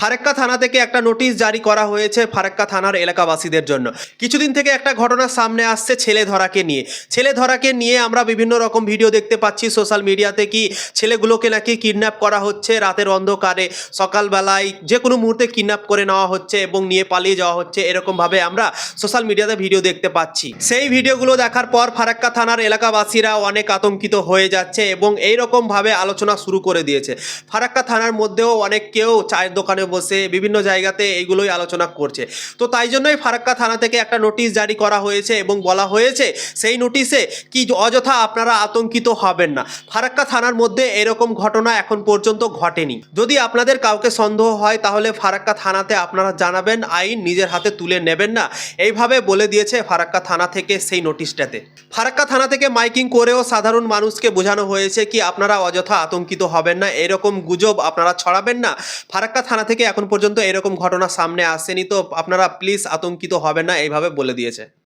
ফারাক্কা থানা থেকে একটা নোটিশ জারি করা হয়েছে ফারাক্কা থানার এলাকাবাসীদের জন্য। কিছুদিন থেকে একটা ঘটনা সামনে আসছে ছেলে ধরাকে নিয়ে আমরা বিভিন্ন রকম ভিডিও দেখতে পাচ্ছি সোশ্যাল মিডিয়াতে, কি ছেলেগুলোকে নাকি কিডন্যাপ করা হচ্ছে রাতের অন্ধকারে, সকালবেলায় যে কোনো মুহূর্তে কিডন্যাপ করে নেওয়া হচ্ছে এবং নিয়ে পালিয়ে যাওয়া হচ্ছে, এরকমভাবে আমরা সোশ্যাল মিডিয়াতে ভিডিও দেখতে পাচ্ছি। সেই ভিডিওগুলো দেখার পর ফারাক্কা থানার এলাকাবাসীরা অনেক আতঙ্কিত হয়ে যাচ্ছে এবং এইরকমভাবে আলোচনা শুরু করে দিয়েছে। ফারাক্কা থানার মধ্যেও অনেক কেউ চায়ের দোকানে বসে বিভিন্ন জায়গাতে এইগুলোই আলোচনা করছে। তো তাই জন্যই ফারাক্কা থানা থেকে একটা নোটিশ জারি করা হয়েছে এবং বলা হয়েছে সেই নোটিশে কি অযথা আপনারা আতঙ্কিত হবেন না। ফারাক্কা থানার মধ্যে এরকম ঘটনা এখন পর্যন্ত ঘটেনি। যদি আপনাদের কাউকে সন্দেহ হয় তাহলে ফারাক্কা থানাতে আপনারা জানাবেন, আইন নিজের হাতে তুলে নেবেন না, এইভাবে বলে দিয়েছে ফারাক্কা থানা থেকে সেই নোটিশটাতে। ফারাক্কা থানা থেকে মাইকিং করেও সাধারণ মানুষকে বোঝানো হয়েছে কি আপনারা অযথা আতঙ্কিত হবেন না, এরকম গুজব আপনারা ছড়াবেন না। ফারাক্কা থানা থেকে এখন পর্যন্ত এরকম ঘটনা সামনে আসেনি, তো আপনারা প্লিজ আতঙ্কিত হবেন না, এইভাবে বলে দিয়েছে।